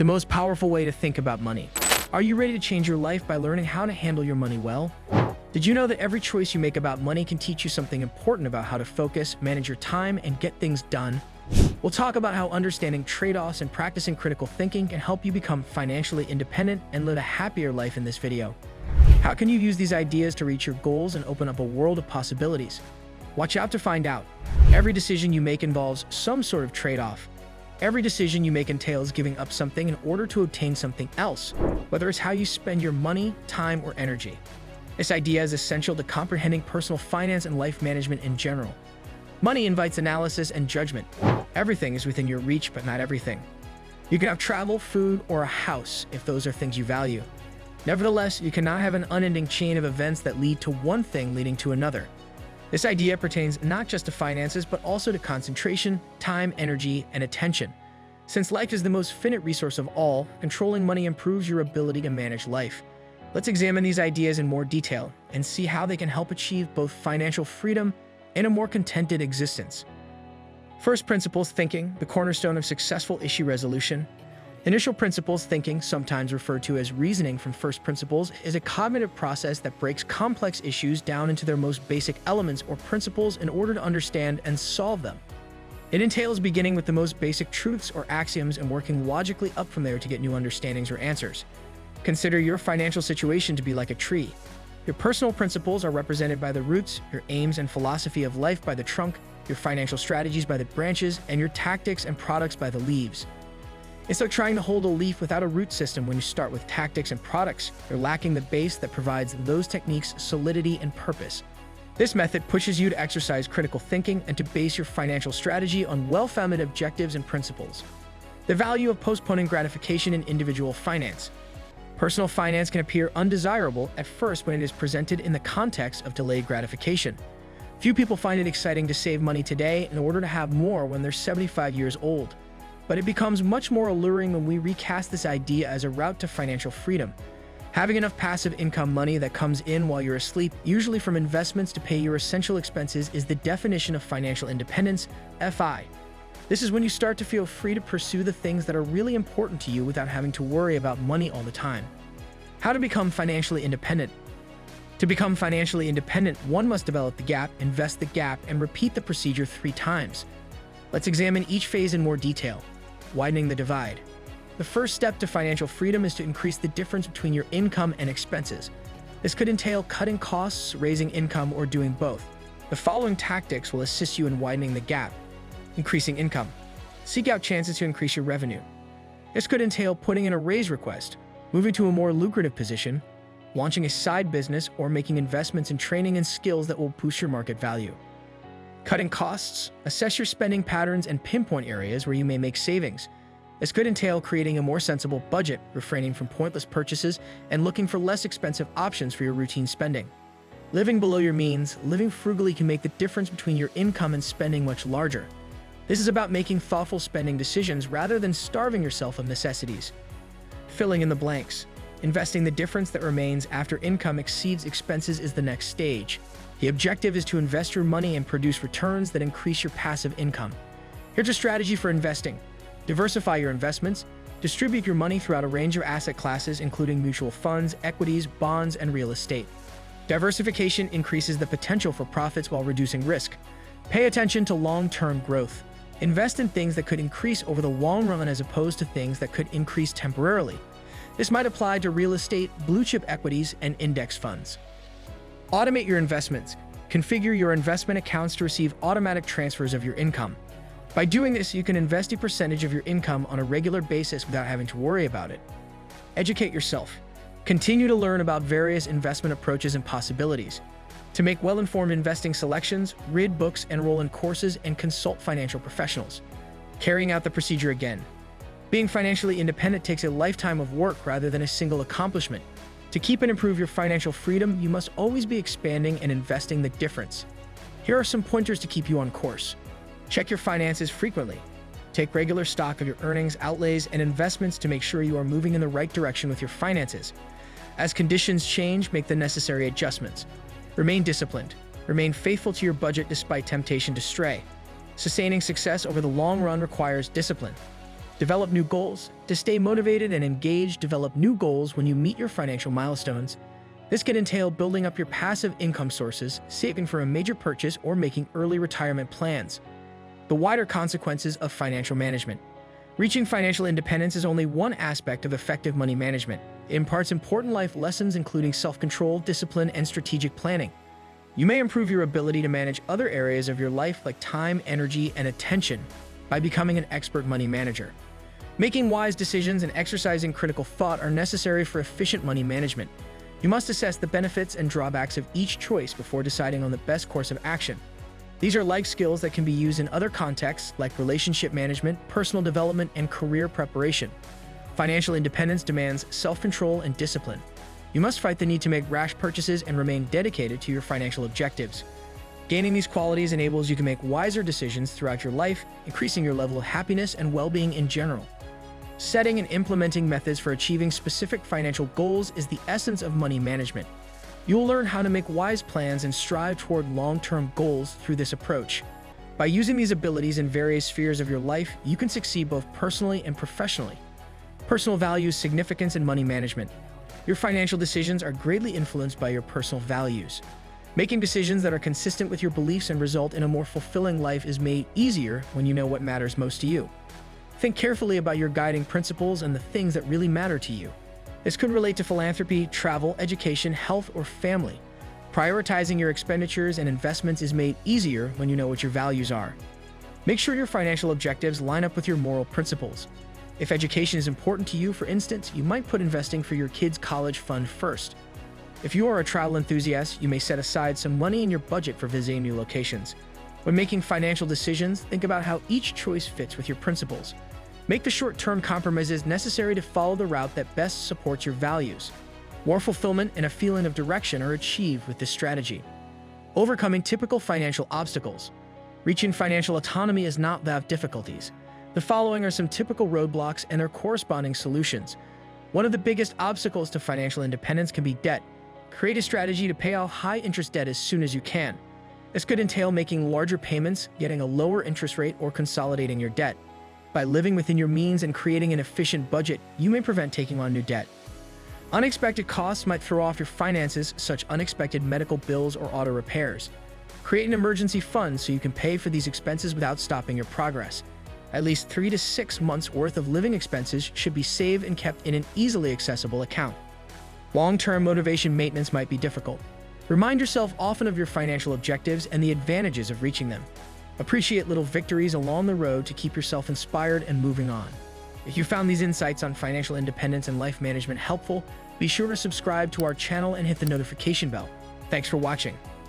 the most powerful way to think about money. Are you ready to change your life by learning how to handle your money well? Did you know that every choice you make about money can teach you something important about how to focus, manage your time, and get things done? We'll talk about how understanding trade-offs and practicing critical thinking can help you become financially independent and live a happier life in this video. How can you use these ideas to reach your goals and open up a world of possibilities? Watch out to find out. Every decision you make involves some sort of trade-off. Every decision you make entails giving up something in order to obtain something else, whether it's how you spend your money, time, or energy. This idea is essential to comprehending personal finance and life management in general. Money invites analysis and judgment. Everything is within your reach, but not everything. You can have travel, food, or a house if those are things you value. Nevertheless, you cannot have an unending chain of events that lead to one thing leading to another. This idea pertains not just to finances, but also to concentration, time, energy, and attention. Since life is the most finite resource of all, controlling money improves your ability to manage life. Let's examine these ideas in more detail and see how they can help achieve both financial freedom and a more contented existence. First principles thinking, the cornerstone of successful issue resolution. Initial principles thinking, sometimes referred to as reasoning from first principles, is a cognitive process that breaks complex issues down into their most basic elements or principles in order to understand and solve them. It entails beginning with the most basic truths or axioms and working logically up from there to get new understandings or answers. Consider your financial situation to be like a tree. Your personal principles are represented by the roots, your aims and philosophy of life by the trunk, your financial strategies by the branches, and your tactics and products by the leaves. It's like trying to hold a leaf without a root system. When you start with tactics and products, you're lacking the base that provides those techniques solidity and purpose. This method pushes you to exercise critical thinking and to base your financial strategy on well-founded objectives and principles. The value of postponing gratification in individual finance. Personal finance can appear undesirable at first when it is presented in the context of delayed gratification. Few people find it exciting to save money today in order to have more when they're 75 years old. But it becomes much more alluring when we recast this idea as a route to financial freedom. Having enough passive income money that comes in while you're asleep, usually from investments to pay your essential expenses, is the definition of financial independence, FI. This is when you start to feel free to pursue the things that are really important to you without having to worry about money all the time. How to become financially independent? To become financially independent, one must develop the gap, invest the gap, and repeat the procedure 3 times. Let's examine each phase in more detail. Widening the divide. The first step to financial freedom is to increase the difference between your income and expenses. This could entail cutting costs, raising income, or doing both. The following tactics will assist you in widening the gap. Increasing income. Seek out chances to increase your revenue. This could entail putting in a raise request, moving to a more lucrative position, launching a side business, or making investments in training and skills that will boost your market value. Cutting costs. Assess your spending patterns and pinpoint areas where you may make savings. This could entail creating a more sensible budget, refraining from pointless purchases, and looking for less expensive options for your routine spending. Living below your means. Living frugally can make the difference between your income and spending much larger. This is about making thoughtful spending decisions rather than starving yourself of necessities. Filling in the blanks. Investing the difference that remains after income exceeds expenses is the next stage. The objective is to invest your money and produce returns that increase your passive income. Here's a strategy for investing. Diversify your investments. Distribute your money throughout a range of asset classes, including mutual funds, equities, bonds, and real estate. Diversification increases the potential for profits while reducing risk. Pay attention to long-term growth. Invest in things that could increase over the long run as opposed to things that could increase temporarily. This might apply to real estate, blue-chip equities, and index funds. Automate your investments. Configure your investment accounts to receive automatic transfers of your income. By doing this, you can invest a percentage of your income on a regular basis without having to worry about it. Educate yourself. Continue to learn about various investment approaches and possibilities. To make well-informed investing selections, read books, enroll in courses, and consult financial professionals. Carrying out the procedure again. Being financially independent takes a lifetime of work rather than a single accomplishment. To keep and improve your financial freedom, you must always be expanding and investing the difference. Here are some pointers to keep you on course. Check your finances frequently. Take regular stock of your earnings, outlays, and investments to make sure you are moving in the right direction with your finances. As conditions change, make the necessary adjustments. Remain disciplined. Remain faithful to your budget despite temptation to stray. Sustaining success over the long run requires discipline. Develop new goals. To stay motivated and engaged, develop new goals when you meet your financial milestones. This can entail building up your passive income sources, saving for a major purchase, or making early retirement plans. The wider consequences of financial management. Reaching financial independence is only one aspect of effective money management. It imparts important life lessons including self-control, discipline, and strategic planning. You may improve your ability to manage other areas of your life like time, energy, and attention by becoming an expert money manager. Making wise decisions and exercising critical thought are necessary for efficient money management. You must assess the benefits and drawbacks of each choice before deciding on the best course of action. These are life skills that can be used in other contexts like relationship management, personal development, and career preparation. Financial independence demands self-control and discipline. You must fight the need to make rash purchases and remain dedicated to your financial objectives. Gaining these qualities enables you to make wiser decisions throughout your life, increasing your level of happiness and well-being in general. Setting and implementing methods for achieving specific financial goals is the essence of money management. You will learn how to make wise plans and strive toward long-term goals through this approach. By using these abilities in various spheres of your life, you can succeed both personally and professionally. Personal values, significance, and money management. Your financial decisions are greatly influenced by your personal values. Making decisions that are consistent with your beliefs and result in a more fulfilling life is made easier when you know what matters most to you. Think carefully about your guiding principles and the things that really matter to you. This could relate to philanthropy, travel, education, health, or family. Prioritizing your expenditures and investments is made easier when you know what your values are. Make sure your financial objectives line up with your moral principles. If education is important to you, for instance, you might put investing for your kids' college fund first. If you are a travel enthusiast, you may set aside some money in your budget for visiting new locations. When making financial decisions, think about how each choice fits with your principles. Make the short-term compromises necessary to follow the route that best supports your values. More fulfillment and a feeling of direction are achieved with this strategy. Overcoming typical financial obstacles. Reaching financial autonomy is not without difficulties. The following are some typical roadblocks and their corresponding solutions. One of the biggest obstacles to financial independence can be debt. Create a strategy to pay off high-interest debt as soon as you can. This could entail making larger payments, getting a lower interest rate, or consolidating your debt. By living within your means and creating an efficient budget, you may prevent taking on new debt. Unexpected costs might throw off your finances, such unexpected medical bills or auto repairs. Create an emergency fund so you can pay for these expenses without stopping your progress. At least 3 to 6 months' worth of living expenses should be saved and kept in an easily accessible account. Long-term motivation maintenance might be difficult. Remind yourself often of your financial objectives and the advantages of reaching them. Appreciate little victories along the road to keep yourself inspired and moving on. If you found these insights on financial independence and life management helpful, be sure to subscribe to our channel and hit the notification bell. Thanks for watching.